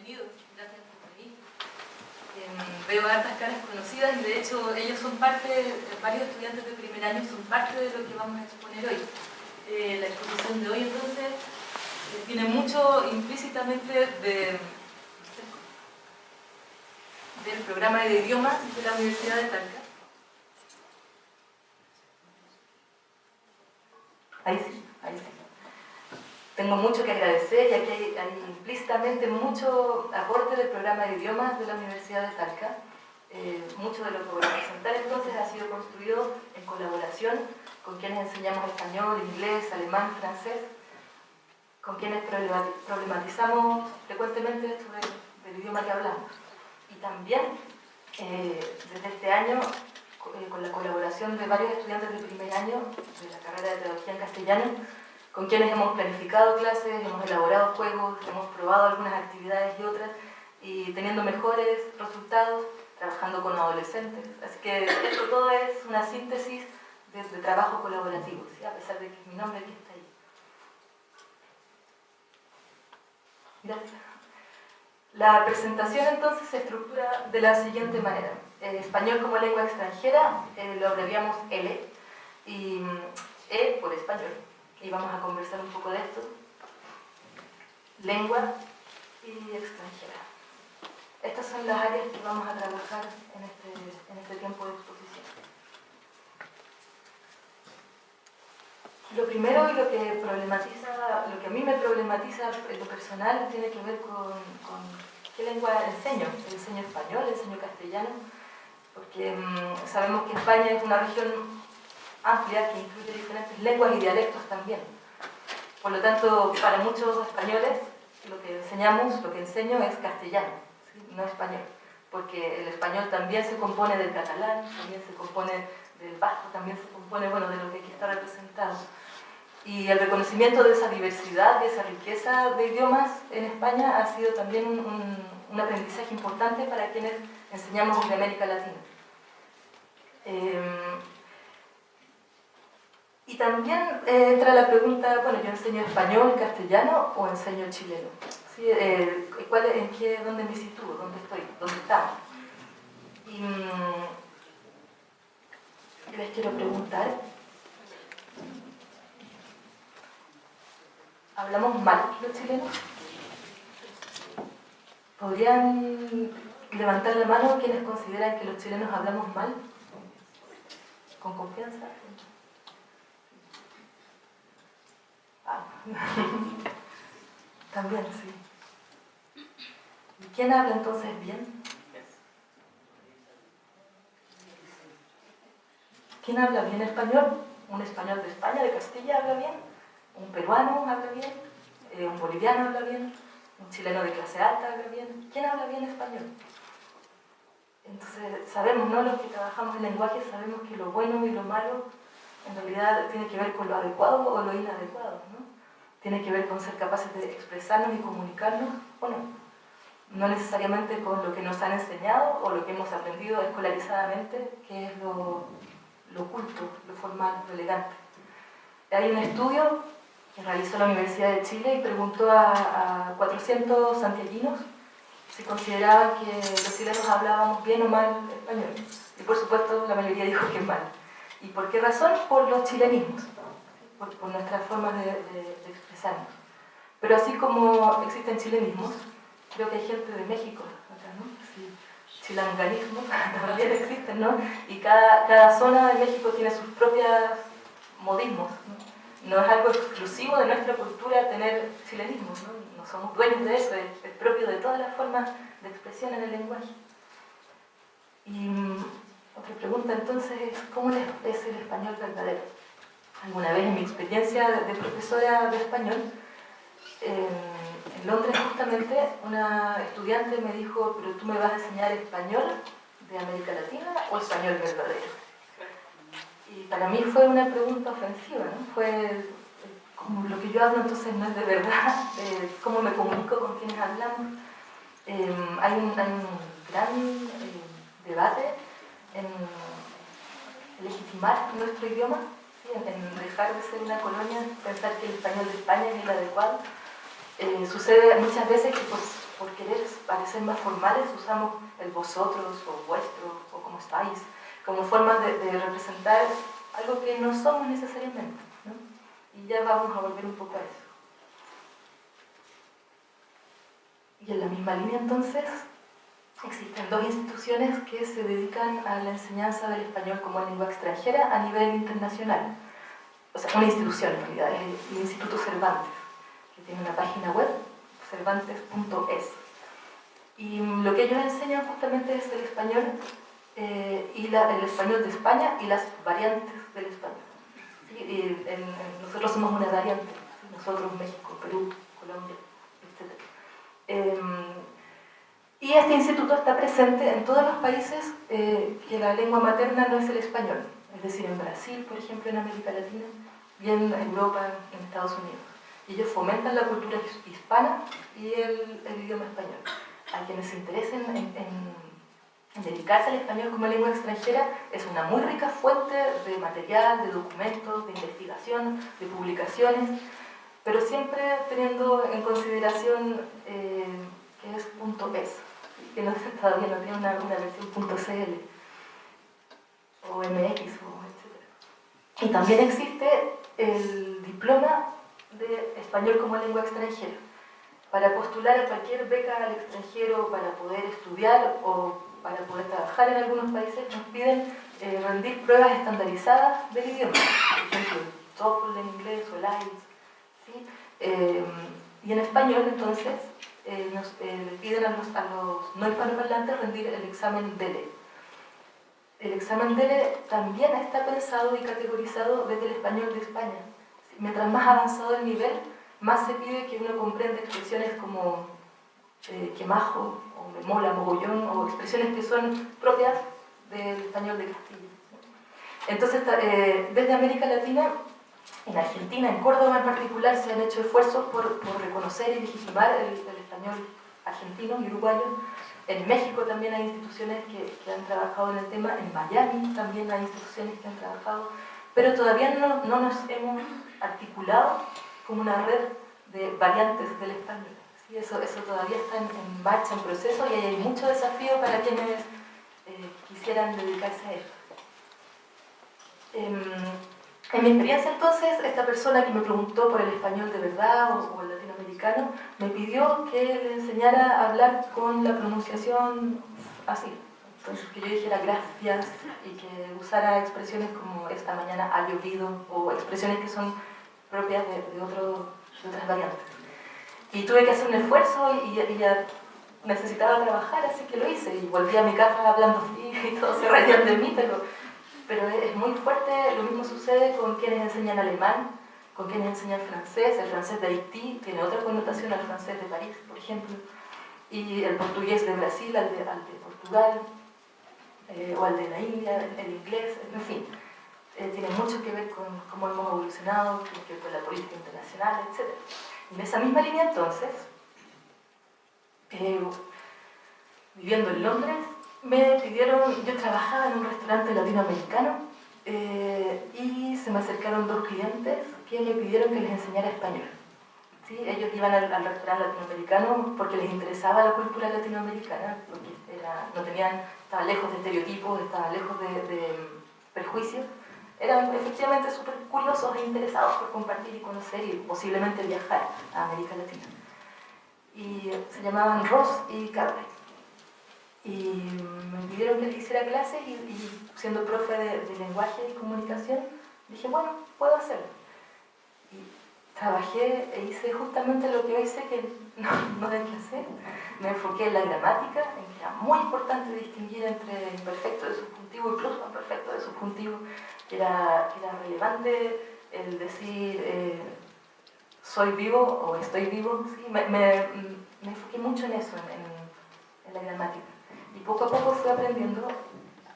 bienvenidos, gracias por venir. Veo hartas caras conocidas y de hecho ellos son parte, varios estudiantes de primer año son parte de lo que vamos a exponer hoy. La exposición de hoy entonces tiene mucho implícitamente del programa de idiomas de la Universidad de Talca. Ahí sí. Tengo mucho que agradecer, ya que hay implícitamente mucho aporte del programa de idiomas de la Universidad de Talca. Mucho de lo que voy a presentar entonces ha sido construido en colaboración con quienes enseñamos español, inglés, alemán, francés, con quienes problematizamos frecuentemente sobre el idioma que hablamos. Y también, desde este año, con la colaboración de varios estudiantes de primer año de la carrera de Pedagogía en Castellano, con quienes hemos planificado clases, hemos elaborado juegos, hemos probado algunas actividades y otras, y teniendo mejores resultados, trabajando con adolescentes. Así que esto todo es una síntesis de trabajo colaborativo, ¿sí? A pesar de que es mi nombre el que está ahí. Gracias. La presentación entonces se estructura de la siguiente manera. Español como lengua extranjera, lo abreviamos L, y E por español. Y vamos a conversar un poco de esto. Lengua y extranjera. Estas son las áreas que vamos a trabajar en este tiempo de exposición. Lo primero y lo que a mí me problematiza en lo personal tiene que ver con qué lengua enseño. ¿Enseño español? ¿Enseño castellano? Porque sabemos que España es una región amplia que incluye diferentes lenguas y dialectos también. Por lo tanto, para muchos españoles, lo que enseño es castellano, ¿sí? No español. Porque el español también se compone del catalán, también se compone del vasco, también se compone, de lo que aquí está representado. Y el reconocimiento de esa diversidad, de esa riqueza de idiomas en España ha sido también un aprendizaje importante para quienes enseñamos en América Latina. Y también entra la pregunta, ¿yo enseño español, castellano o enseño chileno? ¿Sí? ¿Dónde me sitúo? ¿Dónde estoy? ¿Dónde estamos? Y les quiero preguntar, ¿hablamos mal los chilenos? ¿Podrían levantar la mano quienes consideran que los chilenos hablamos mal? ¿Con confianza? También, sí. ¿Y quién habla entonces bien? ¿Quién habla bien español? ¿Un español de España, de Castilla, habla bien? ¿Un peruano habla bien? ¿Un boliviano habla bien? ¿Un chileno de clase alta habla bien? ¿Quién habla bien español? Entonces, sabemos, ¿no? Los que trabajamos en lenguaje sabemos que lo bueno y lo malo en realidad tiene que ver con lo adecuado o lo inadecuado, ¿no? Tiene que ver con ser capaces de expresarnos y comunicarnos o no. No necesariamente con lo que nos han enseñado o lo que hemos aprendido escolarizadamente, que es lo culto, lo formal, lo elegante. Hay un estudio que realizó la Universidad de Chile y preguntó a 400 santiaguinos si consideraban que los chilenos hablábamos bien o mal español. Y por supuesto la mayoría dijo que mal. ¿Y por qué razón? Por los chilenismos, por nuestras formas de expresarnos. Pero así como existen chilenismos, creo que hay gente de México acá, ¿no? Sí, chilanganismos también existen, ¿no? Y cada zona de México tiene sus propios modismos, ¿no? No es algo exclusivo de nuestra cultura tener chilenismos, ¿no? No somos dueños de eso, es propio de todas las formas de expresión en el lenguaje. Y otra pregunta entonces es, ¿cómo es el español verdadero? Alguna vez en mi experiencia de profesora de español, en Londres justamente, una estudiante me dijo, ¿pero tú me vas a enseñar español de América Latina o español verdadero? Y para mí fue una pregunta ofensiva, ¿no? Fue como lo que yo hablo entonces no es de verdad, cómo me comunico con quienes hablamos. Hay un gran debate en legitimar nuestro idioma, ¿sí? En dejar de ser una colonia, pensar que el español de España es el adecuado. Sucede muchas veces que por querer parecer más formales usamos el vosotros o vuestro o cómo estáis, como formas de representar algo que no somos necesariamente, ¿no? Y ya vamos a volver un poco a eso. Y en la misma línea entonces existen dos instituciones que se dedican a la enseñanza del español como lengua extranjera a nivel internacional. O sea, una institución en realidad, es el Instituto Cervantes, que tiene una página web, cervantes.es. Y lo que ellos enseñan justamente es el español y el español de España y las variantes del español. ¿Sí? Y nosotros somos una variante, ¿sí? Nosotros, México, Perú, Colombia, etc. Y este instituto está presente en todos los países que la lengua materna no es el español, es decir, en Brasil, por ejemplo, en América Latina, y en Europa, en Estados Unidos. Y ellos fomentan la cultura hispana y el idioma español. A quienes se interesen en dedicarse al español como lengua extranjera, es una muy rica fuente de material, de documentos, de investigación, de publicaciones, pero siempre teniendo en consideración que es .es, que todavía no tiene una versión .cl o MX, etc. Y también existe el diploma de español como lengua extranjera. Para postular a cualquier beca al extranjero, para poder estudiar o para poder trabajar en algunos países, nos piden rendir pruebas estandarizadas del idioma. Por ejemplo, el TOEFL en inglés o el IELTS, ¿sí? Y en español, entonces, le piden a los no hispanoparlantes rendir el examen DELE. El examen DELE también está pensado y categorizado desde el español de España. Mientras más avanzado el nivel, más se pide que uno comprenda expresiones como que majo, o me mola, mogollón, o expresiones que son propias del español de Castilla. Entonces, desde América Latina, en Argentina, en Córdoba en particular, se han hecho esfuerzos por reconocer y legitimar el español argentino y uruguayo. En México también hay instituciones que han trabajado en el tema, en Miami también hay instituciones que han trabajado, pero todavía no nos hemos articulado como una red de variantes del español. ¿Sí? Eso todavía está en marcha, en proceso, y hay mucho desafío para quienes quisieran dedicarse a esto. En mi experiencia entonces, esta persona que me preguntó por el español de verdad o el latinoamericano, me pidió que le enseñara a hablar con la pronunciación así. Entonces, que yo dijera gracias y que usara expresiones como esta mañana ha llovido, o expresiones que son propias de otras variantes. Y tuve que hacer un esfuerzo y ya necesitaba trabajar, así que lo hice. Y volví a mi casa hablando así y todos se reían de mí, pero es muy fuerte. Lo mismo sucede con quienes enseñan alemán, con quienes enseñan francés. El francés de Haití tiene otra connotación al francés de París, por ejemplo. Y el portugués de Brasil al de Portugal, o al de la India, el inglés, en fin. Tiene mucho que ver con cómo hemos evolucionado, con la política internacional, etc. En esa misma línea, entonces, viviendo en Londres, me pidieron, yo trabajaba en un restaurante latinoamericano y se me acercaron dos clientes que me pidieron que les enseñara español. ¿Sí? Ellos iban al restaurante latinoamericano porque les interesaba la cultura latinoamericana, porque estaban lejos de estereotipos, estaban lejos de prejuicios. Eran efectivamente súper curiosos e interesados por compartir y conocer y posiblemente viajar a América Latina. Y se llamaban Ross y Carly. Y me pidieron que les hiciera clases y siendo profe de lenguaje y comunicación, dije, bueno, puedo hacerlo. Y trabajé e hice justamente lo que hoy sé que no hay que hacer. Me enfoqué en la gramática, en que era muy importante distinguir entre imperfecto de subjuntivo y pluscuamperfecto de subjuntivo, que era relevante el decir soy vivo o estoy vivo. ¿Sí? Me enfoqué mucho en eso, en la gramática. Y poco a poco fui aprendiendo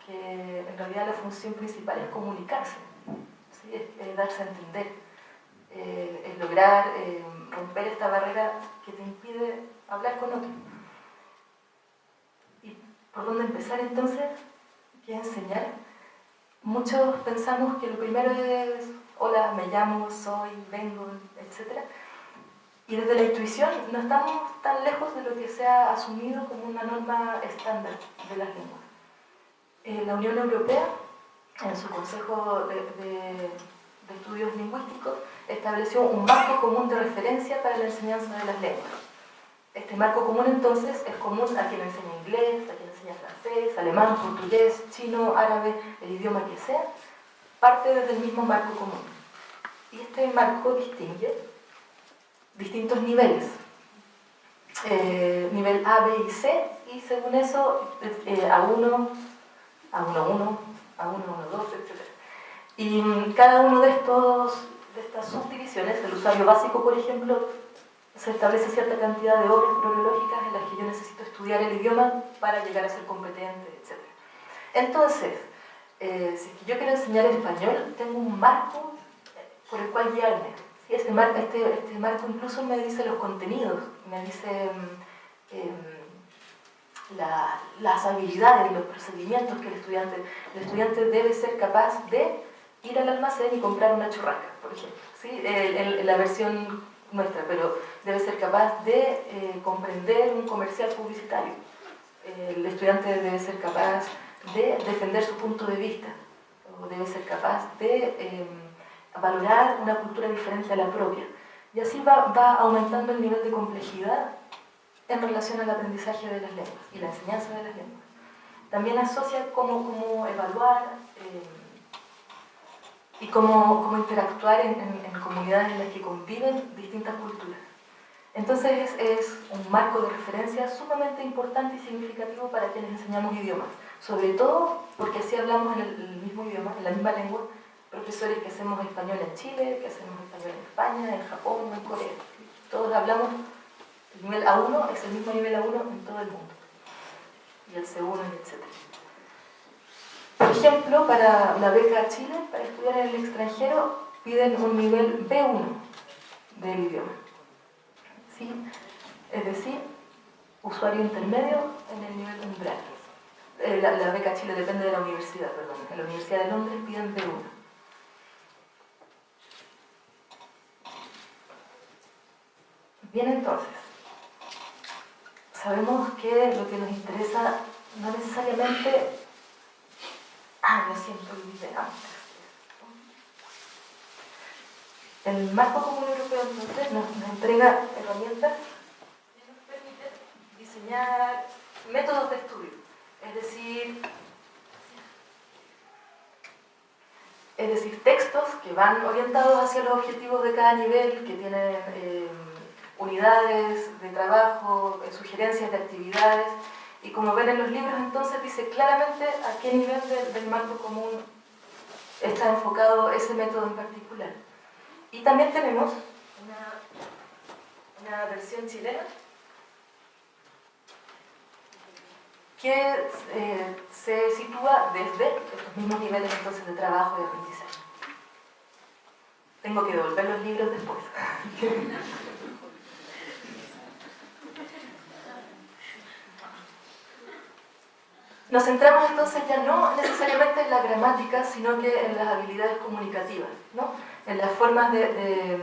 que en realidad la función principal es comunicarse, ¿sí? Es darse a entender, es lograr romper esta barrera que te impide hablar con otro. ¿Y por dónde empezar entonces? ¿Qué enseñar? Muchos pensamos que lo primero es hola, me llamo, soy, vengo, etc. Y desde la intuición no estamos tan lejos de lo que se ha asumido como una norma estándar de las lenguas. La Unión Europea, en su Consejo de Estudios Lingüísticos, estableció un marco común de referencia para la enseñanza de las lenguas. Este marco común entonces es común a quien enseña inglés, a quien enseña francés, alemán, portugués, chino, árabe, el idioma que sea, parte desde el mismo marco común. Y este marco distingue distintos niveles, nivel A, B y C, y según eso A1, A1.1, A1.1.2, etc. Y cada uno de estas subdivisiones, el usuario básico, por ejemplo, se establece cierta cantidad de horas cronológicas en las que yo necesito estudiar el idioma para llegar a ser competente, etc. Entonces, si es que yo quiero enseñar español, tengo un marco por el cual guiarme. ¿Sí? Este marco incluso me dice los contenidos, me dice las habilidades y los procedimientos que el estudiante debe ser capaz de ir al almacén y comprar una churrasca, por ejemplo. ¿Sí? La versión nuestra, pero debe ser capaz de comprender un comercial publicitario. El estudiante debe ser capaz de defender su punto de vista, o debe ser capaz de valorar una cultura diferente a la propia. Y así va aumentando el nivel de complejidad en relación al aprendizaje de las lenguas y la enseñanza de las lenguas. También asocia cómo evaluar y cómo interactuar en comunidades en las que conviven distintas culturas. Entonces es un marco de referencia sumamente importante y significativo para quienes enseñamos idiomas, sobre todo porque así hablamos en el mismo idioma, en la misma lengua, profesores que hacemos español en Chile, que hacemos español en España, en Japón, en Corea. Todos hablamos, el nivel A1 es el mismo nivel A1 en todo el mundo, y el C1, etc. Por ejemplo, para la beca a Chile, para estudiar en el extranjero, piden un nivel B1 del idioma. ¿Sí? Es decir, usuario intermedio en el nivel umbral. La beca a Chile depende de la universidad, perdón. En la Universidad de Londres piden B1. Bien, entonces, sabemos que lo que nos interesa no necesariamente... lo siento, olvidé antes. El marco común europeo entonces nos entrega herramientas que nos permiten diseñar métodos de estudio, es decir, textos que van orientados hacia los objetivos de cada nivel, que tienen unidades de trabajo, sugerencias de actividades, y como ven en los libros entonces dice claramente a qué nivel del marco común está enfocado ese método en particular. Y también tenemos una versión chilena que se sitúa desde estos mismos niveles entonces de trabajo y aprendizaje. Tengo que devolver los libros después. Nos centramos entonces ya no necesariamente en la gramática, sino que en las habilidades comunicativas, ¿no? En las formas de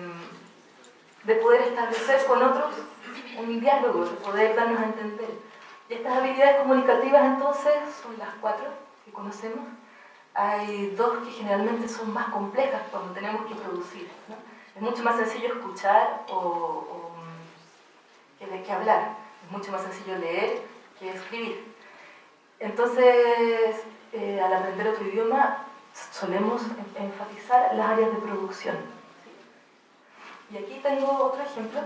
poder establecer con otros un diálogo, de poder darnos a entender. Y estas habilidades comunicativas entonces son las 4 que conocemos. Hay 2 que generalmente son más complejas cuando tenemos que producir, ¿no? Es mucho más sencillo escuchar que hablar. Es mucho más sencillo leer que escribir. Entonces, al aprender otro idioma, solemos enfatizar las áreas de producción. ¿Sí? Y aquí tengo otro ejemplo.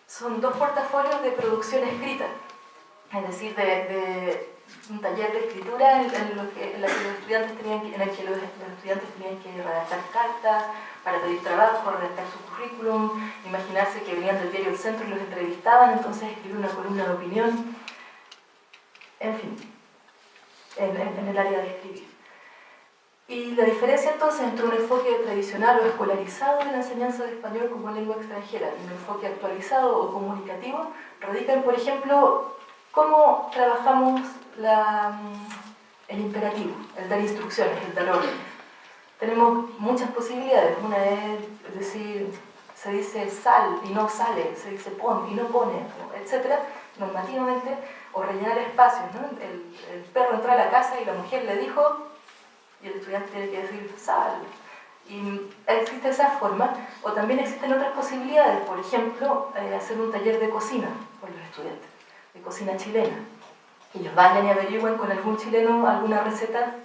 Son 2 portafolios de producción escrita, es decir, de un taller de escritura en el que los estudiantes tenían que redactar cartas para pedir trabajo, redactar su currículum, imaginarse que venían del diario El Centro y los entrevistaban, entonces escribir una columna de opinión, en fin, en el área de escribir. Y la diferencia entonces entre un enfoque tradicional o escolarizado de la enseñanza de español como lengua extranjera y un enfoque actualizado o comunicativo radica en, por ejemplo, cómo trabajamos el imperativo, el dar instrucciones, el dar órdenes. tenemos muchas posibilidades. Una es decir, se dice sal y no sale, se dice pon y no pone, etc. Normativamente, o rellenar espacios, ¿no? El perro entró a la casa y la mujer le dijo, y el estudiante tiene que decir sal. Y existe esa forma, o también existen otras posibilidades, por ejemplo, hacer un taller de cocina con los estudiantes, de cocina chilena. Ellos vayan y averigüen con algún chileno alguna receta,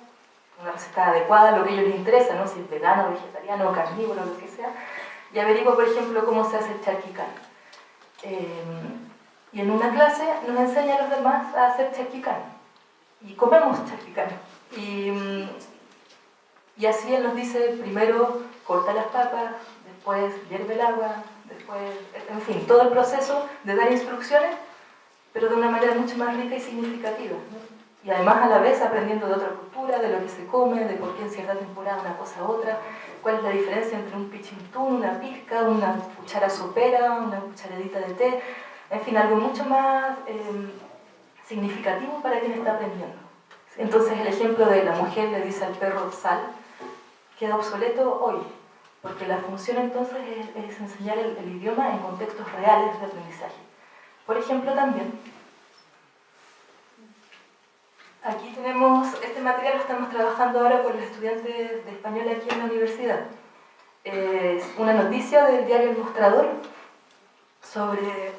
una receta adecuada a lo que a ellos les interesa, ¿no? Si es vegano, vegetariano, carnívoro, lo que sea, y averigüen, por ejemplo, cómo se hace el charquicán. Y en una clase nos enseña a los demás a hacer charquicán. Y comemos charquicán. Y así él nos dice, primero corta las papas, después hierve el agua, después, en fin, todo el proceso de dar instrucciones, pero de una manera mucho más rica y significativa, ¿no? Y además a la vez aprendiendo de otra cultura, de lo que se come, de por qué en cierta temporada una cosa u otra, cuál es la diferencia entre un pichintún, una pizca, una cuchara sopera, una cucharadita de té, en fin, algo mucho más significativo para quien está aprendiendo. Entonces el ejemplo de la mujer le dice al perro sal queda obsoleto hoy, porque la función entonces es enseñar el idioma en contextos reales de aprendizaje. Por ejemplo también, aquí tenemos, este material lo estamos trabajando ahora con los estudiantes de español aquí en la universidad. Es una noticia del diario El Mostrador sobre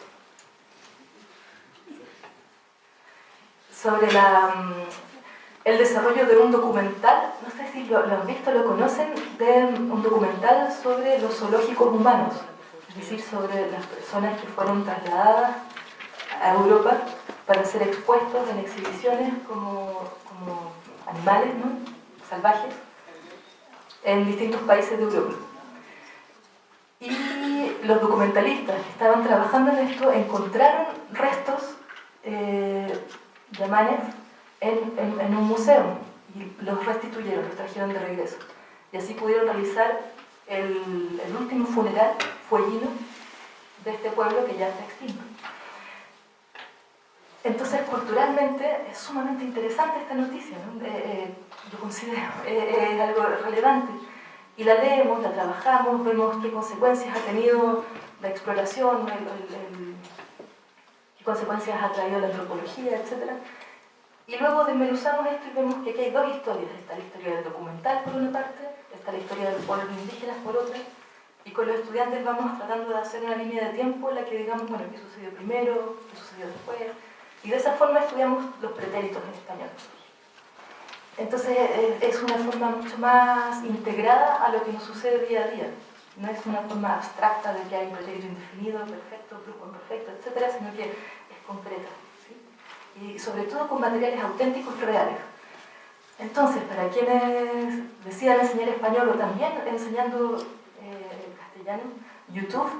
el desarrollo de un documental, no sé si lo han visto, lo conocen, de un documental sobre los zoológicos humanos, es decir, sobre las personas que fueron trasladadas a Europa para ser expuestos en exhibiciones como animales, ¿no? Salvajes en distintos países de Europa. Y los documentalistas que estaban trabajando en esto encontraron restos yamanes en un museo y los restituyeron, los trajeron de regreso. Y así pudieron realizar el último funeral fueguino de este pueblo que ya está extinto. Entonces, culturalmente, es sumamente interesante esta noticia, ¿no? Yo considero es algo relevante. Y la leemos, la trabajamos, vemos qué consecuencias ha tenido la exploración, qué consecuencias ha traído la antropología, etc. Y luego desmenuzamos esto y vemos que aquí hay dos historias. Está la historia del documental por una parte, está la historia de los pueblos indígenas por otra, y con los estudiantes vamos tratando de hacer una línea de tiempo en la que digamos, bueno, qué sucedió primero, qué sucedió después, y de esa forma estudiamos los pretéritos en español. Entonces es una forma mucho más integrada a lo que nos sucede día a día. No es una forma abstracta de que hay un pretérito indefinido, perfecto, perfecto, etc., sino que es concreta, ¿sí? Y sobre todo con materiales auténticos reales. Entonces, para quienes decidan enseñar español o también enseñando castellano, YouTube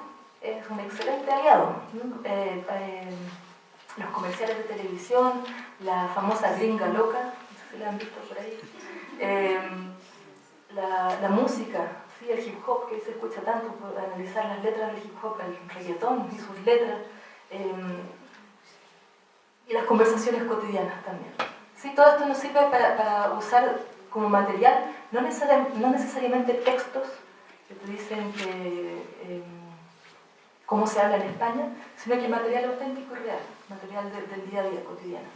es un excelente aliado, ¿no? Los comerciales de televisión, la famosa gringa loca, no sé si la han visto por ahí, la música, ¿sí? El hip hop que se escucha tanto, por analizar las letras del hip hop, el reggaetón y sus letras, y las conversaciones cotidianas también. ¿Sí? Todo esto nos sirve para usar como material, no necesariamente textos que te dicen cómo se habla en España, sino que material auténtico y real, material del día a día cotidiano.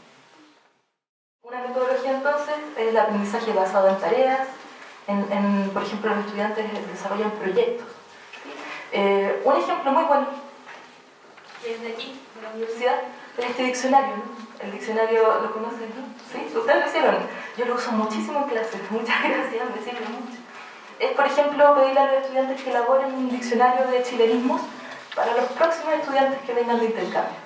Una metodología entonces es el aprendizaje basado en tareas, por ejemplo, los estudiantes desarrollan proyectos. Un ejemplo muy bueno, que es de aquí, de la universidad, es este diccionario, ¿no? El diccionario, ¿lo conocen? ¿No? ¿Sí? ¿Ustedes lo hicieron? Yo lo uso muchísimo en clases, muchas gracias, me sirve mucho. Es, por ejemplo, pedirle a los estudiantes que elaboren un diccionario de chilenismos para los próximos estudiantes que vengan de intercambio.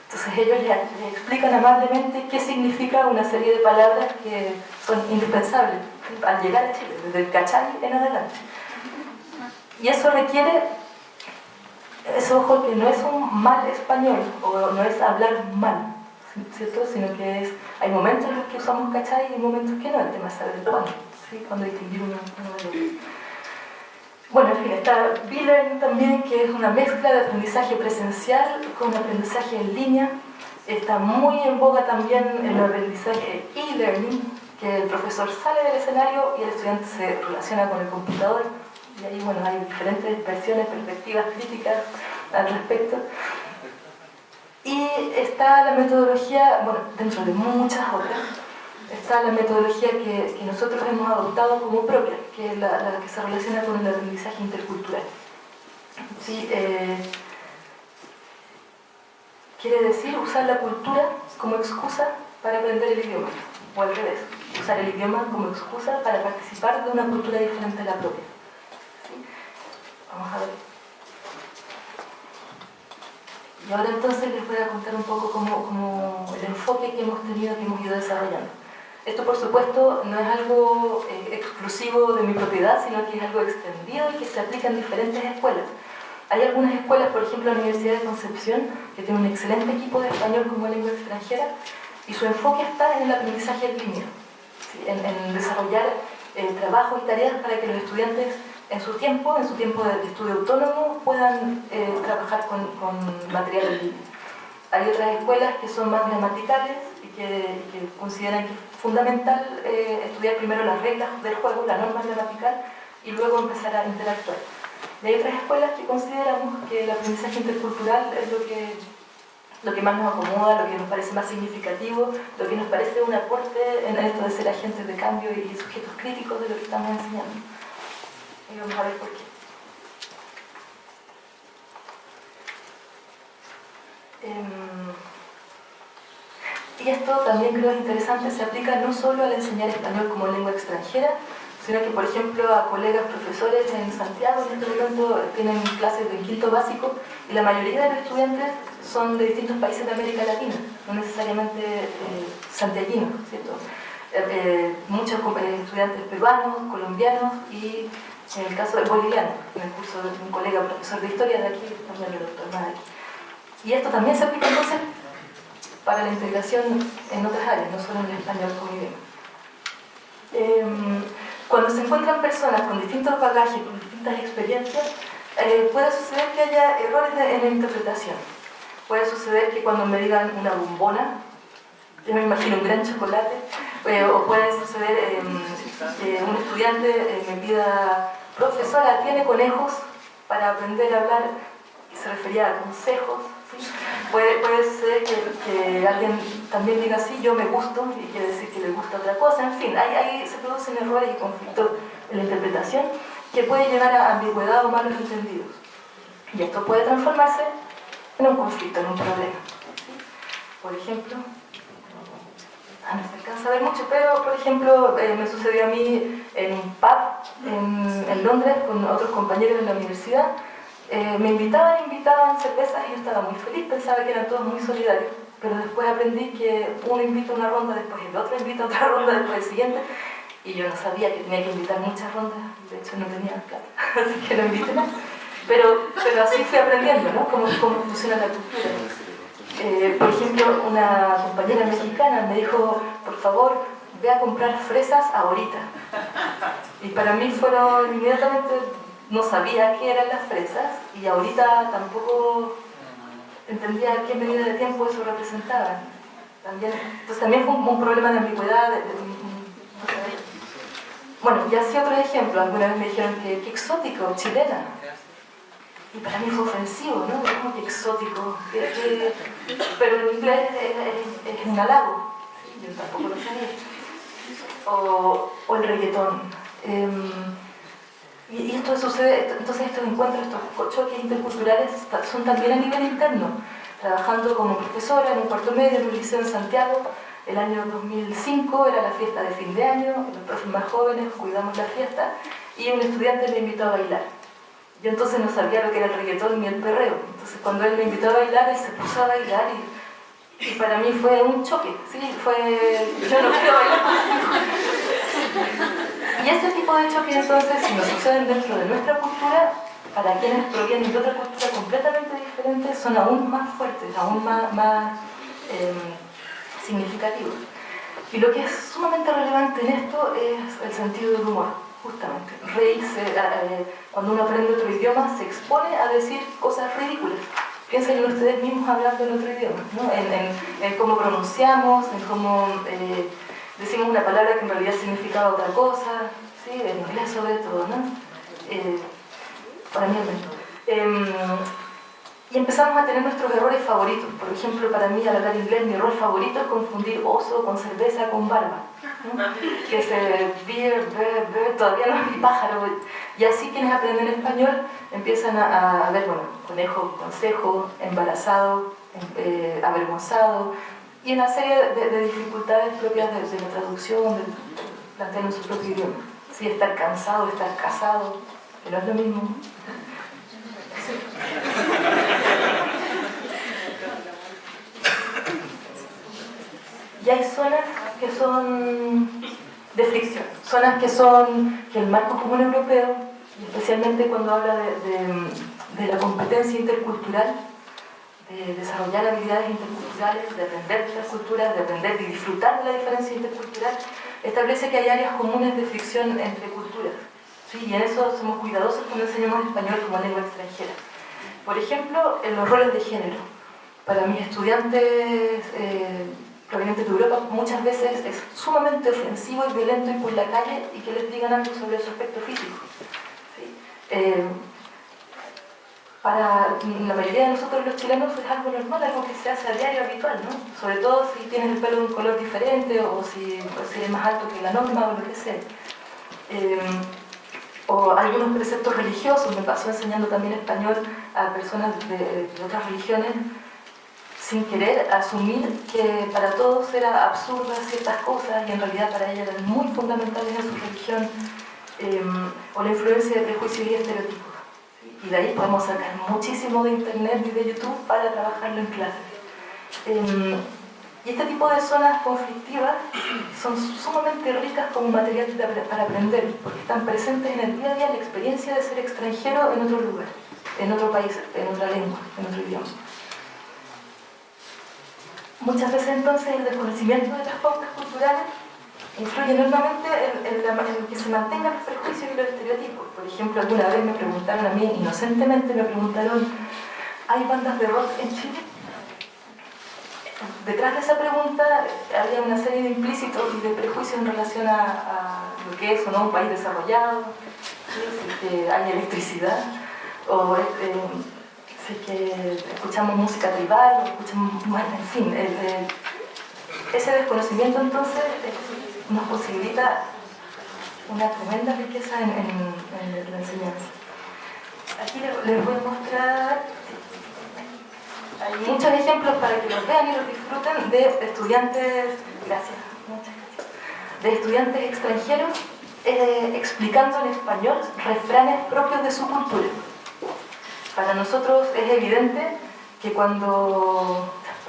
Entonces ellos les explican amablemente qué significa una serie de palabras que son indispensables al llegar a Chile, desde el cachai en adelante. Y eso requiere, ojo, que no es un mal español, o no es hablar mal, ¿cierto? Sino que hay momentos en los que usamos cachai y hay momentos que no, el tema es saber cuándo, ¿sí? Cuando distinguir uno de otro. Bueno, en fin, está B-Learning también, que es una mezcla de aprendizaje presencial con aprendizaje en línea. Está muy en boga también el aprendizaje e-learning, que el profesor sale del escenario y el estudiante se relaciona con el computador, y ahí bueno, hay diferentes versiones, perspectivas críticas al respecto. Y está la metodología, bueno, dentro de muchas otras, está la metodología que nosotros hemos adoptado como propia, que es la que se relaciona con el aprendizaje intercultural. ¿Sí? Quiere decir usar la cultura como excusa para aprender el idioma, o al revés, usar el idioma como excusa para participar de una cultura diferente a la propia. ¿Sí? Vamos a ver. Y ahora entonces les voy a contar un poco como el enfoque que hemos tenido, que hemos ido desarrollando. Esto, por supuesto, no es algo exclusivo de mi propiedad, sino que es algo extendido y que se aplica en diferentes escuelas. Hay algunas escuelas, por ejemplo, la Universidad de Concepción, que tiene un excelente equipo de español como lengua extranjera, y su enfoque está en el aprendizaje en línea, ¿sí? en desarrollar trabajos y tareas para que los estudiantes en su tiempo de estudio autónomo, puedan trabajar con material en línea. Hay otras escuelas que son más gramaticales y que consideran que es fundamental estudiar primero las reglas del juego, la norma gramatical, y luego empezar a interactuar. Y hay otras escuelas que consideramos que el aprendizaje intercultural es lo que más nos acomoda, lo que nos parece más significativo, lo que nos parece un aporte en esto de ser agentes de cambio y sujetos críticos de lo que estamos enseñando. Y vamos a ver por qué. Y esto también creo que es interesante, se aplica no solo al enseñar español como lengua extranjera, sino que, por ejemplo, a colegas profesores en Santiago en este momento tienen clases de quinto básico y la mayoría de los estudiantes son de distintos países de América Latina, no necesariamente santiaguinos, ¿cierto? Muchos estudiantes peruanos, colombianos y, en el caso de boliviano, en el curso de un colega profesor de historia de aquí, también el doctor Madrid. Y esto también se aplica entonces para la integración en otras áreas, no solo en el español como idioma. Cuando se encuentran personas con distintos bagajes, con distintas experiencias, puede suceder que haya errores en la interpretación. Puede suceder que cuando me digan una bombona, yo me imagino un gran chocolate, o puede suceder que un estudiante me pida, profesora, ¿tiene conejos para aprender a hablar? Y se refería a consejos. ¿Sí? Puede suceder que alguien también diga así, yo me gusto, y quiere decir que le gusta otra cosa. En fin, ahí se producen errores y conflictos en la interpretación que puede llevar a ambigüedad o malos entendidos. Y esto puede transformarse en un conflicto, en un problema. ¿Sí? Por ejemplo, no se alcanza a ver mucho, pero por ejemplo me sucedió a mí en un pub en Londres con otros compañeros de la universidad. Me invitaban cervezas y yo estaba muy feliz, pensaba que eran todos muy solidarios, pero después aprendí que uno invita una ronda, después el otro invita otra ronda, después el siguiente, y yo no sabía que tenía que invitar muchas rondas, de hecho no tenía plata, así que no invité más. Pero así fui aprendiendo, ¿no? Cómo funciona la cultura. Por ejemplo, una compañera mexicana me dijo, por favor, ve a comprar fresas ahorita. Y para mí fueron inmediatamente, no sabía qué eran las fresas y ahorita tampoco entendía qué medida de tiempo eso representaba. Entonces también fue un problema de ambigüedad. Bueno, y así otros ejemplos. Alguna vez me dijeron que exótico, chilena. Y para mí fue ofensivo, ¿no? ¿Cómo que exótico? Pero en inglés es un halago. Yo tampoco lo sabía. O el reggaetón. Y esto sucede, entonces estos encuentros, estos choques interculturales son también a nivel interno. Trabajando como profesora en un cuarto medio en un liceo en Santiago, el año 2005 era la fiesta de fin de año, los profes más jóvenes cuidamos la fiesta y un estudiante me invitó a bailar. Yo entonces no sabía lo que era el reggaetón ni el perreo. Entonces cuando él me invitó a bailar, él se puso a bailar y para mí fue un choque. ¿Sí? Yo no quiero bailar. Y ese tipo de choques entonces, si nos suceden dentro de nuestra cultura, para quienes provienen de otra cultura completamente diferente, son aún más fuertes, aún más significativos. Y lo que es sumamente relevante en esto es el sentido del humor, justamente. Reírse, cuando uno aprende otro idioma, se expone a decir cosas ridículas. Piensen en ustedes mismos hablando en otro idioma, ¿no? En cómo pronunciamos, en cómo decimos una palabra que en realidad significaba otra cosa, ¿sí? En inglés sobre todo, ¿no? Para mí al menos. Y empezamos a tener nuestros errores favoritos. Por ejemplo, para mí al hablar inglés mi error favorito es confundir oso con cerveza con barba, ¿no? Que es beer, todavía no es mi pájaro. Y así quienes aprenden español empiezan a ver, bueno, conejo, consejo, embarazado, avergonzado, y una serie de dificultades propias de la traducción, de plantear en su propio idioma. Sí, estar cansado, estar casado, que no es lo mismo. Y hay zonas que son de fricción, zonas que el marco común europeo, y especialmente cuando habla de la competencia intercultural, de desarrollar habilidades interculturales, de aprender de las culturas, de aprender y disfrutar de la diferencia intercultural, establece que hay áreas comunes de fricción entre culturas. ¿Sí? Y en eso somos cuidadosos cuando enseñamos español como lengua extranjera. Por ejemplo, en los roles de género. Para mis estudiantes provenientes de Europa, muchas veces es sumamente ofensivo y violento ir por la calle y que les digan algo sobre su aspecto físico. ¿Sí? Para la mayoría de nosotros los chilenos es algo normal, algo que se hace a diario habitual, ¿no? Sobre todo si tienes el pelo de un color diferente o si eres más alto que la norma o lo que sea. O algunos preceptos religiosos, me pasó enseñando también español a personas de otras religiones, sin querer asumir que para todos era absurda ciertas cosas y en realidad para ellas eran muy fundamentales en su religión, o la influencia de prejuicios y estereotipos. Y de ahí podemos sacar muchísimo de internet y de YouTube para trabajarlo en clases. Y este tipo de zonas conflictivas son sumamente ricas como material para aprender, porque están presentes en el día a día la experiencia de ser extranjero en otro lugar, en otro país, en otra lengua, en otro idioma. Muchas veces entonces el desconocimiento de las pautas culturales influye enormemente en que se mantengan los prejuicios y los estereotipos. Por ejemplo, alguna vez me preguntaron a mí, inocentemente me preguntaron, ¿hay bandas de rock en Chile? Detrás de esa pregunta había una serie de implícitos y de prejuicios en relación a lo que es o no un país desarrollado, ¿sí? Si que hay electricidad, o si que escuchamos música tribal, o escuchamos, bueno, en fin, ese desconocimiento entonces nos posibilita una tremenda riqueza en la enseñanza. Aquí les voy a mostrar, hay muchos ejemplos para que los vean y los disfruten de estudiantes, gracias, muchas gracias, de estudiantes extranjeros explicando en español refranes propios de su cultura. Para nosotros es evidente que para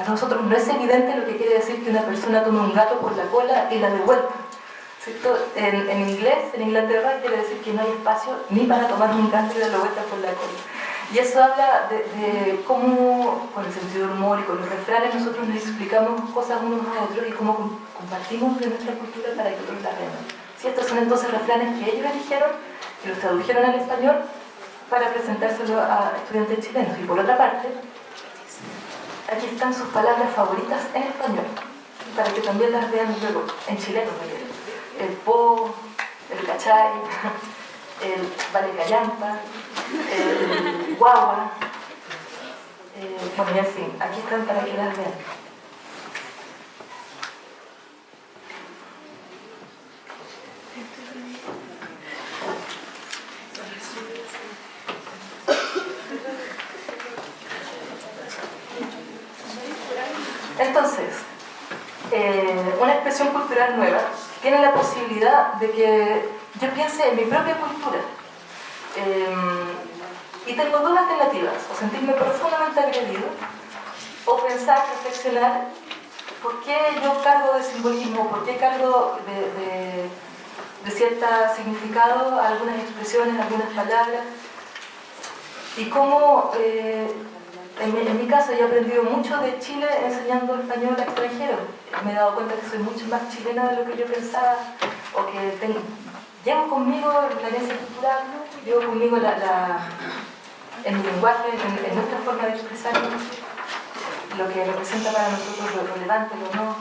nosotros no es evidente lo que quiere decir que una persona tome un gato por la cola y la devuelva. ¿Cierto? En inglés, en Inglaterra, quiere decir que no hay espacio ni para tomar un gato y darle vuelta por la cola. Y eso habla de cómo, con el sentido del humor y con los refranes, nosotros nos explicamos cosas unos a otros y cómo compartimos de nuestra cultura para que otros la aprendan. ¿Sí? Estos son entonces refranes que ellos eligieron y los tradujeron al español para presentárselo a estudiantes chilenos. Y por otra parte, aquí están sus palabras favoritas en español, para que también las vean luego, en chileno. El po, el cachay, el vale callampa, el guagua, bueno, y en fin, aquí están para que las vean. Entonces, una expresión cultural nueva tiene la posibilidad de que yo piense en mi propia cultura. Y tengo dos alternativas: o sentirme profundamente agredido, o pensar, reflexionar, ¿por qué yo cargo de simbolismo? ¿Por qué cargo de cierto significado a algunas expresiones, a algunas palabras? Y cómo, en mi caso, yo he aprendido mucho de Chile enseñando español a extranjeros. Me he dado cuenta que soy mucho más chilena de lo que yo pensaba, o que llevo conmigo la herencia cultural, llevo conmigo en mi lenguaje, en nuestra forma de expresarnos, lo que representa para nosotros lo relevante, lo no.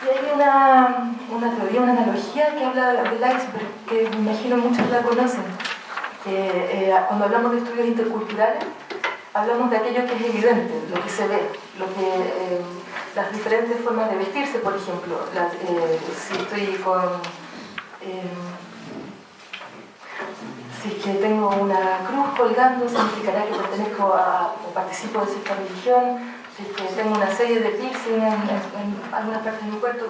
Y hay una teoría, una analogía que habla del iceberg, que me imagino muchos la conocen, que cuando hablamos de estudios interculturales, hablamos de aquello que es evidente, lo que se ve, las diferentes formas de vestirse, por ejemplo. Si estoy si es que tengo una cruz colgando, significará que pertenezco o participo de cierta religión. Si es que tengo una serie de piercing en algunas partes de mi cuerpo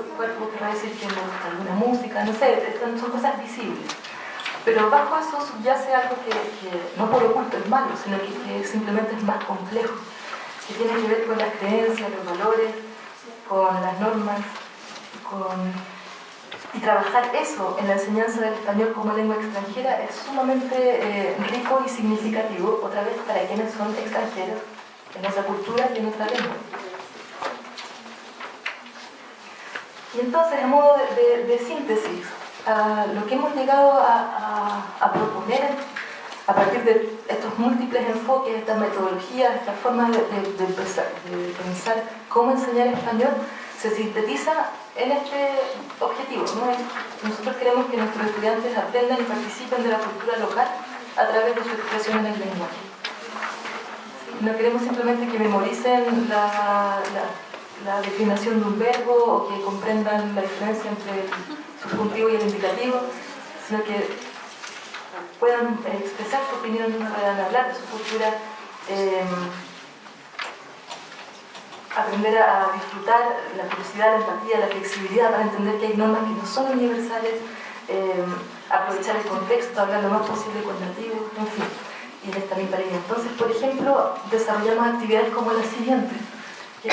querrá decir que me gusta alguna música, no sé, son cosas visibles. Pero bajo eso subyace algo que no por oculto es malo, sino que simplemente es más complejo, que tiene que ver con las creencias, los valores, con las normas, y trabajar eso en la enseñanza del español como lengua extranjera es sumamente rico y significativo, otra vez para quienes son extranjeros en otra cultura y en otra lengua. Y entonces, a modo de síntesis, lo que hemos llegado a proponer a partir de estos múltiples enfoques, estas metodologías, estas formas de pensar cómo enseñar español, se sintetiza en este objetivo, ¿no? Nosotros queremos que nuestros estudiantes aprendan y participen de la cultura local a través de su expresión en el lenguaje. No queremos simplemente que memoricen la declinación de un verbo o que comprendan la diferencia entre el subjuntivo y el indicativo, sino que puedan expresar su opinión, puedan hablar de su cultura, aprender a disfrutar la curiosidad, la empatía, la flexibilidad para entender que hay normas que no son universales, aprovechar el contexto, hablar lo más posible con nativos, en fin, y en esta misma línea. Entonces, por ejemplo, desarrollamos actividades como las siguientes, que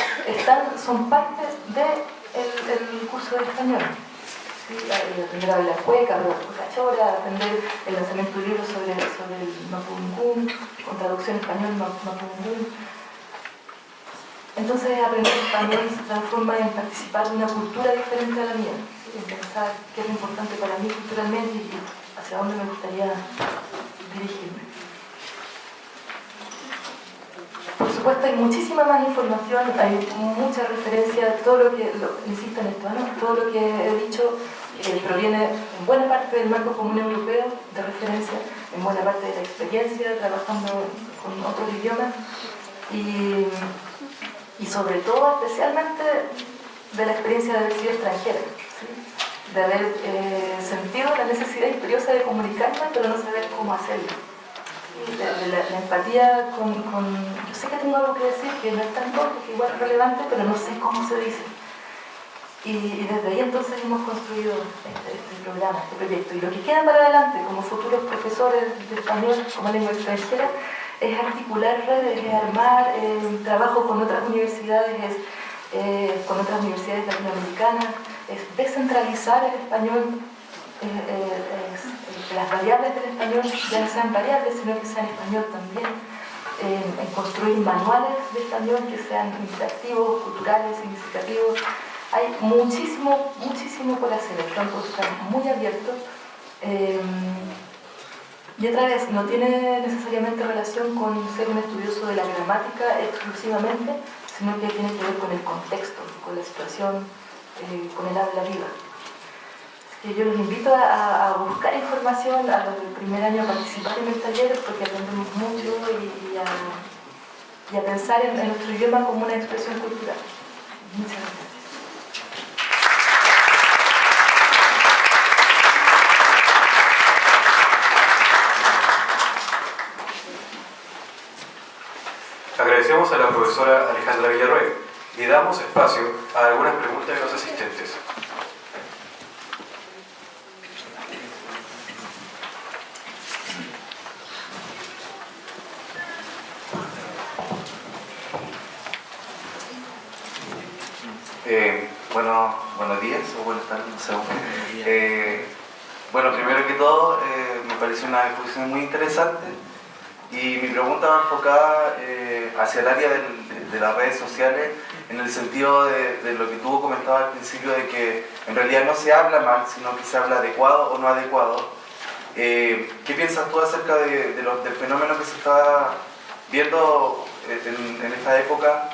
son parte del curso de español. ¿Sí? Aprender a bailar cueca, hablar cachora, aprender el lanzamiento de libros sobre el mapudungún, con traducción español mapudungún. Entonces, aprender español se transforma en participar de una cultura diferente a la mía, ¿sí? En pensar qué es lo importante para mí culturalmente y hacia dónde me gustaría dirigirme. Por supuesto, hay muchísima más información, hay mucha referencia, insisto en esto, ¿no? Todo lo que he dicho proviene en buena parte del marco común europeo de referencia, en buena parte de la experiencia trabajando con otros idiomas y sobre todo, especialmente, de la experiencia de haber sido extranjera, ¿sí? De haber sentido la necesidad imperiosa de comunicarme, pero no saber cómo hacerlo. La empatía yo sé que tengo algo que decir que no es tan tonto, que igual es relevante, pero no sé cómo se dice. Y desde ahí entonces hemos construido este programa, este proyecto. Y lo que queda para adelante como futuros profesores de español como lengua extranjera es articular redes, es armar trabajo con otras universidades, con otras universidades latinoamericanas, es descentralizar el español, las variables del español ya no sean variables, sino que sean español también, en construir manuales de español que sean interactivos, culturales, significativos. Hay muchísimo por hacer, el campo está muy abierto. Y otra vez, no tiene necesariamente relación con ser un estudioso de la gramática exclusivamente, sino que tiene que ver con el contexto, con la situación, con el habla viva. Así que yo los invito a buscar información, a los del primer año a participar en el taller, porque aprendemos mucho y a pensar en nuestro idioma como una expresión cultural. Muchas gracias. Agradecemos a la profesora Alejandra Villarroel y damos espacio a algunas preguntas de los asistentes. Buenos días o buenas tardes, no sé. Bueno, primero que todo, me pareció una exposición muy interesante y mi pregunta va enfocada hacia el área de las redes sociales, en el sentido de lo que tú comentabas al principio, de que en realidad no se habla mal, sino que se habla adecuado o no adecuado. ¿Qué piensas tú acerca del fenómeno que se está viendo en esta época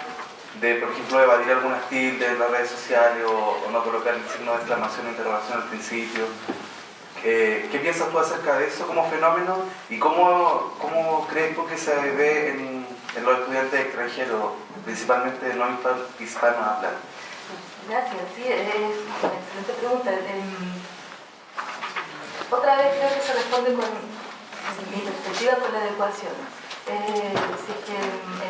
por ejemplo, evadir algunas tildes en las redes sociales o no colocar el signo de exclamación o interrogación al principio. ¿Qué piensas tú acerca de eso como fenómeno y cómo crees tú que se ve en los estudiantes extranjeros, principalmente no hispanohablantes? Gracias, sí, es una excelente pregunta. Otra vez creo que se responde con mi perspectiva con la adecuación. Si es que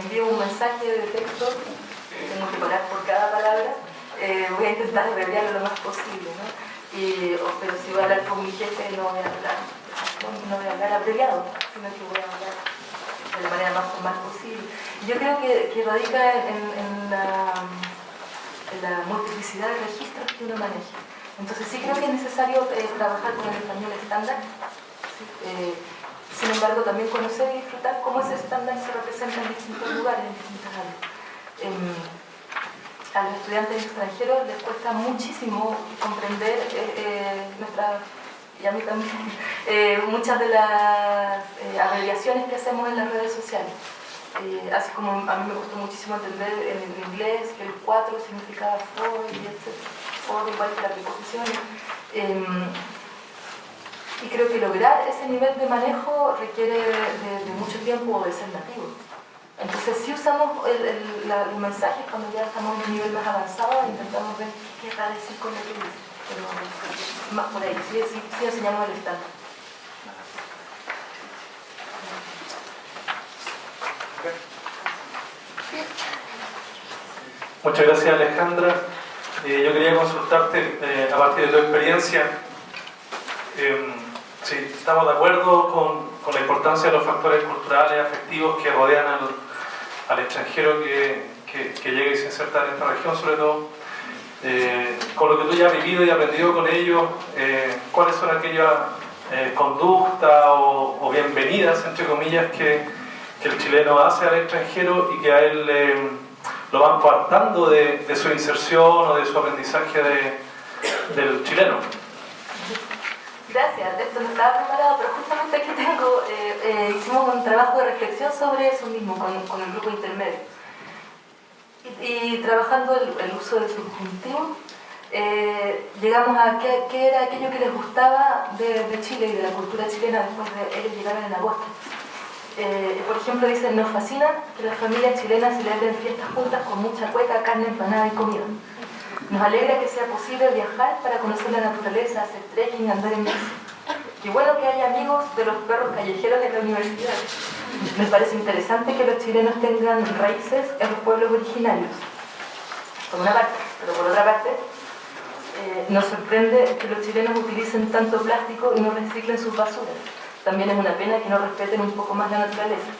envío un mensaje de texto, tengo que parar por cada palabra, voy a intentar abreviarlo lo más posible, ¿no? Pero si voy a hablar con mi jefe no voy a hablar abreviado, sino que voy a hablar de la manera más formal posible. Yo creo que radica en la multiplicidad de registros que uno maneja. Entonces sí creo que es necesario trabajar con el español estándar. ¿Sí? Sin embargo, también conocer y disfrutar cómo ese estándar se representa en distintos lugares, en distintos áreas. A los estudiantes extranjeros les cuesta muchísimo comprender y a mí también, muchas de las abreviaciones que hacemos en las redes sociales. Así como a mí me costó muchísimo entender en inglés que el 4 significaba for, y etc. For igual que la preposición. Y creo que lograr ese nivel de manejo requiere de mucho tiempo o de ser nativo. Entonces sí usamos los mensajes cuando ya estamos en un nivel más avanzado e intentamos ver qué querrá decir con lo que dice. Pero más por ahí, sí enseñamos el estándar. Muchas gracias, Alejandra. Yo quería consultarte a partir de tu experiencia. Si estamos de acuerdo con la importancia de los factores culturales, afectivos que rodean al extranjero que llega y se inserta en esta región, sobre todo. Con lo que tú ya has vivido y aprendido con ellos, ¿cuáles son aquellas conductas o bienvenidas, entre comillas, que el chileno hace al extranjero y que a él lo van coartando de su inserción o de su aprendizaje del chileno? Gracias, de esto no estaba preparado, pero justamente aquí hicimos un trabajo de reflexión sobre eso mismo con el grupo intermedio. Y trabajando el uso del subjuntivo, llegamos a qué era aquello que les gustaba de Chile y de la cultura chilena después de ellos llegaron en agosto. Por ejemplo, dicen, nos fascina que las familias chilenas celebren fiestas juntas con mucha cueca, carne, empanada y comida. Nos alegra que sea posible viajar para conocer la naturaleza, hacer trekking, andar en bici. Qué bueno que haya amigos de los perros callejeros de la universidad. Me parece interesante que los chilenos tengan raíces en los pueblos originarios. Por una parte, pero por otra parte, nos sorprende que los chilenos utilicen tanto plástico y no reciclen sus basuras. También es una pena que no respeten un poco más la naturaleza.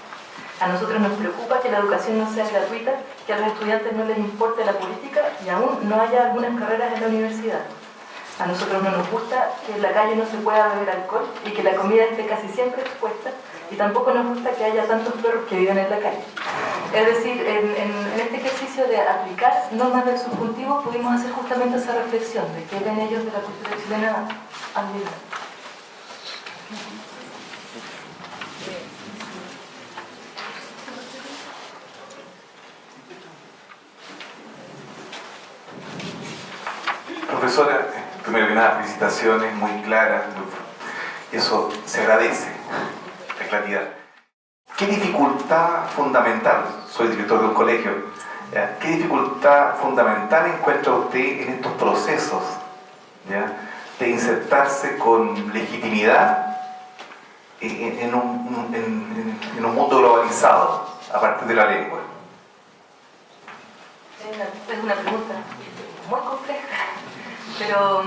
A nosotros nos preocupa que la educación no sea gratuita, que a los estudiantes no les importe la política y aún no haya algunas carreras en la universidad. A nosotros no nos gusta que en la calle no se pueda beber alcohol y que la comida esté casi siempre expuesta, y tampoco nos gusta que haya tantos perros que vivan en la calle. Es decir, en este ejercicio de aplicar normas del subjuntivo pudimos hacer justamente esa reflexión de qué ven ellos de la cultura chilena andina. Profesora, primero que nada, felicitaciones muy claras, eso se agradece, la claridad. ¿Qué dificultad fundamental, soy director de un colegio, qué dificultad fundamental encuentra usted en estos procesos de insertarse con legitimidad en un mundo globalizado a partir de la lengua? Es una pregunta muy compleja. Pero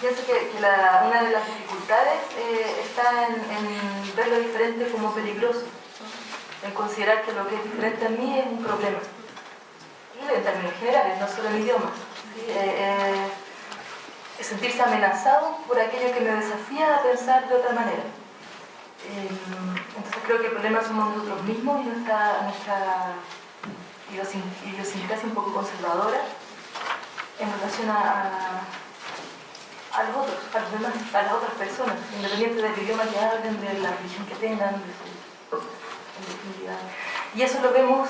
pienso que una de las dificultades está en ver lo diferente como peligroso, ¿no? En considerar que lo que es diferente a mí es un problema. Y en términos generales, no solo en idiomas. ¿Sí? Es sentirse amenazado por aquello que me desafía a pensar de otra manera. Entonces creo que el problema somos nosotros mismos y nuestra idiosincrasia un poco conservadora en relación a los otros, a los demás, a las otras personas, independiente del idioma que hablen, de la religión que tengan, en realidad. Y eso lo vemos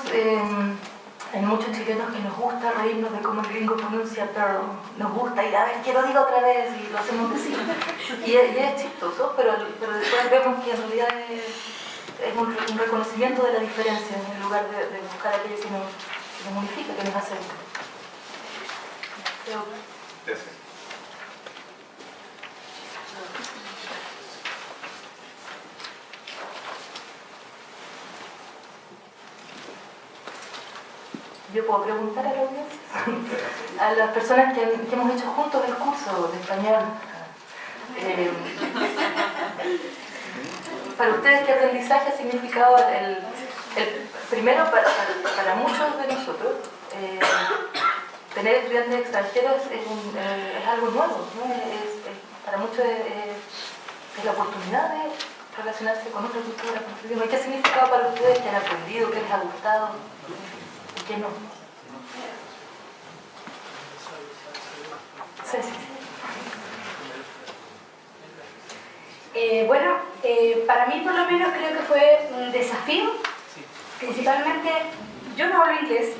en muchos chilenos que nos gusta reírnos de cómo el gringo pronuncia Pearl. Nos gusta ir a ver que lo diga otra vez y lo hacemos decir. Y es chistoso, pero después vemos que en realidad es un reconocimiento de la diferencia en lugar de buscar aquello que nos unifica, que nos hace. Gracias. Yo puedo preguntar a la audiencia, a las personas que hemos hecho juntos el curso de español. Para ustedes, ¿qué aprendizaje ha significado primero para muchos de nosotros? Tener estudiantes extranjeros es algo nuevo, ¿no? Para muchos es la oportunidad de relacionarse con otra cultura, con otro idioma. ¿Y qué ha significado para ustedes que han aprendido, que les ha gustado y qué no? Sí. Bueno, para mí por lo menos creo que fue un desafío. Principalmente, yo no hablo inglés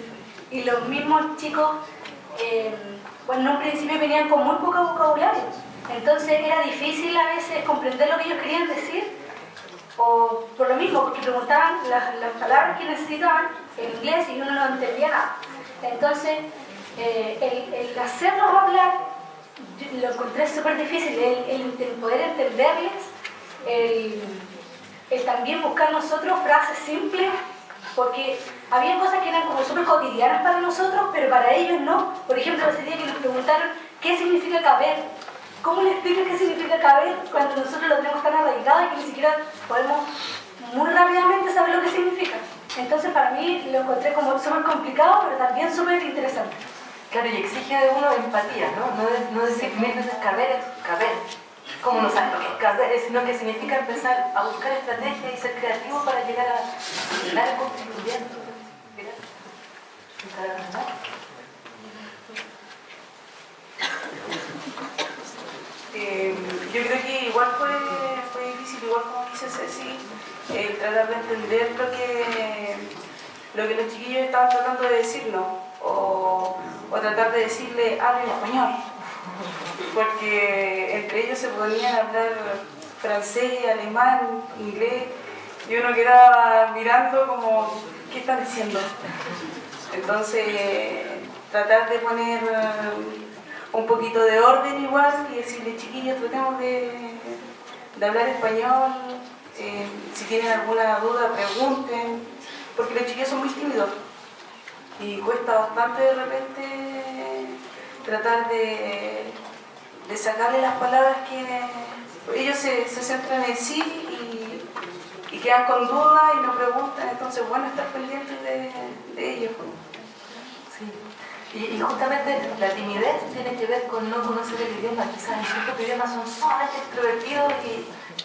y los mismos chicos, bueno, en un principio venían con muy poco vocabulario. Entonces era difícil a veces comprender lo que ellos querían decir, o por lo mismo, porque preguntaban las palabras que necesitaban en inglés y uno no entendía nada. Entonces, el hacerlos hablar, lo encontré súper difícil, el poder entenderles, el también buscar nosotros frases simples, porque había cosas que eran como súper cotidianas para nosotros, pero para ellos no. Por ejemplo, ese día que nos preguntaron qué significa caber, ¿cómo le explicas qué significa caber cuando nosotros lo tenemos tan arraigado y que ni siquiera podemos muy rápidamente saber lo que significa? Entonces para mí lo encontré como súper complicado, pero también súper interesante. Claro, y exige de uno empatía, ¿no? No decir mil veces caber es caber. ¿Cómo no sabes lo que es caber? Sino que significa empezar a buscar estrategias y ser creativo para llegar a llegar a constituyendo. Yo creo que igual fue difícil, igual como dice Ceci, tratar de entender lo que los chiquillos estaban tratando de decirnos, o tratar de decirle hablen español, porque entre ellos se ponían a hablar francés, alemán, inglés, y uno quedaba mirando como, ¿qué están diciendo? Entonces, tratar de poner un poquito de orden igual y decirle, chiquillos, tratemos de hablar español, si tienen alguna duda pregunten, porque los chiquillos son muy tímidos y cuesta bastante de repente tratar de sacarle las palabras que ellos se centran en sí y quedan con dudas y no preguntan, entonces bueno estar pendientes de ellos. Sí. Y justamente la timidez tiene que ver con no conocer el idioma. Quizás en su propio idioma son sumamente extrovertidos,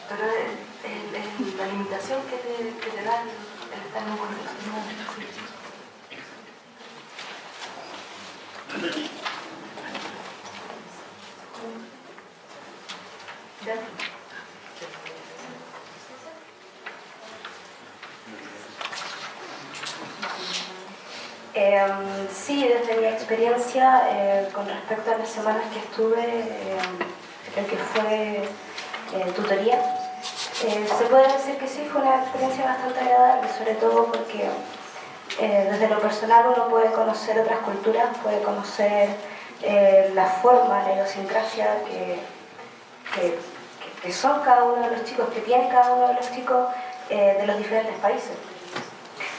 pero es la limitación que te da el estar en un contexto nuevo. Gracias. Sí, desde mi experiencia, con respecto a las semanas que estuve, creo que fue tutoría, se puede decir que sí, fue una experiencia bastante agradable, sobre todo porque desde lo personal uno puede conocer otras culturas, puede conocer la forma, la idiosincrasia que son cada uno de los chicos, que tiene cada uno de los chicos de los diferentes países.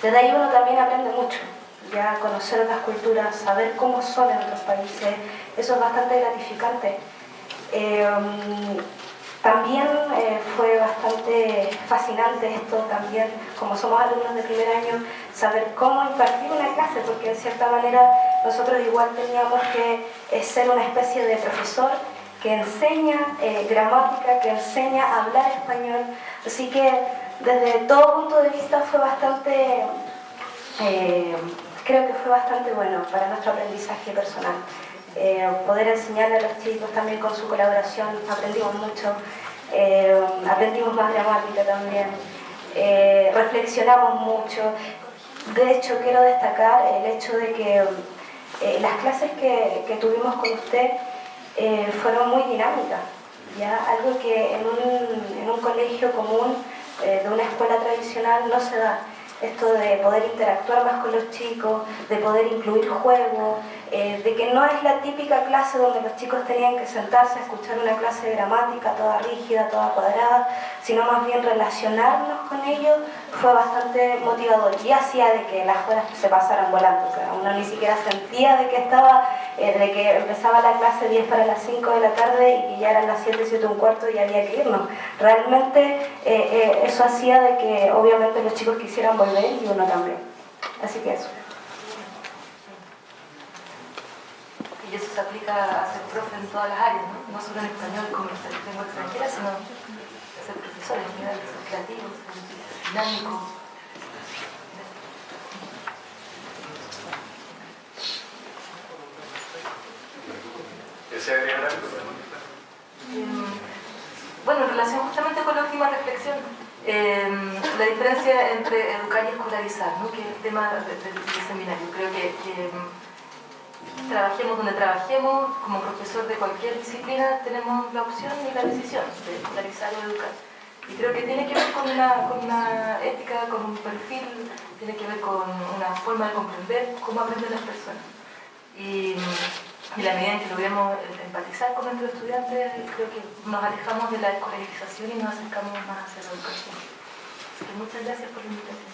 Desde ahí uno también aprende mucho. Ya conocer otras culturas, saber cómo son en otros países, eso es bastante gratificante. También fue bastante fascinante esto también, como somos alumnos de primer año, saber cómo impartir una clase, porque de cierta manera nosotros igual teníamos que ser una especie de profesor que enseña gramática, que enseña a hablar español, así que desde todo punto de vista fue bastante... creo que fue bastante bueno para nuestro aprendizaje personal. Poder enseñarle a los chicos también con su colaboración, aprendimos mucho, aprendimos más gramática también. reflexionamos mucho. De hecho, quiero destacar el hecho de que las clases que tuvimos con usted fueron muy dinámicas, ¿ya? Algo que en un colegio común, de una escuela tradicional, no se da. Esto de poder interactuar más con los chicos, de poder incluir juegos, de que no es la típica clase donde los chicos tenían que sentarse a escuchar una clase de gramática toda rígida, toda cuadrada, sino más bien relacionarnos con ellos fue bastante motivador y hacía de que las horas se pasaran volando. O sea, uno ni siquiera sentía de que de que empezaba la clase 10 para las 5 de la tarde y que ya eran las 7, 7 un cuarto y había que irnos. Realmente eso hacía de que obviamente los chicos quisieran volver y uno también. Así que eso. Y eso se aplica a ser profe en todas las áreas, ¿no? No solo en español como lengua extranjera, sino a ser profesor en general, ser creativo, ser dinámico. ¿Desea agregar algo? Bueno, en relación justamente con la última reflexión, la diferencia entre educar y escolarizar, ¿no? Que es el tema del seminario. Creo que trabajemos donde trabajemos, como profesor de cualquier disciplina, tenemos la opción y la decisión de escolarizar o educar. Y creo que tiene que ver con una ética, con un perfil, tiene que ver con una forma de comprender cómo aprenden las personas. Y la medida en que logremos empatizar con nuestros estudiantes, creo que nos alejamos de la escolarización y nos acercamos más hacia la educación. Así que muchas gracias por la invitación.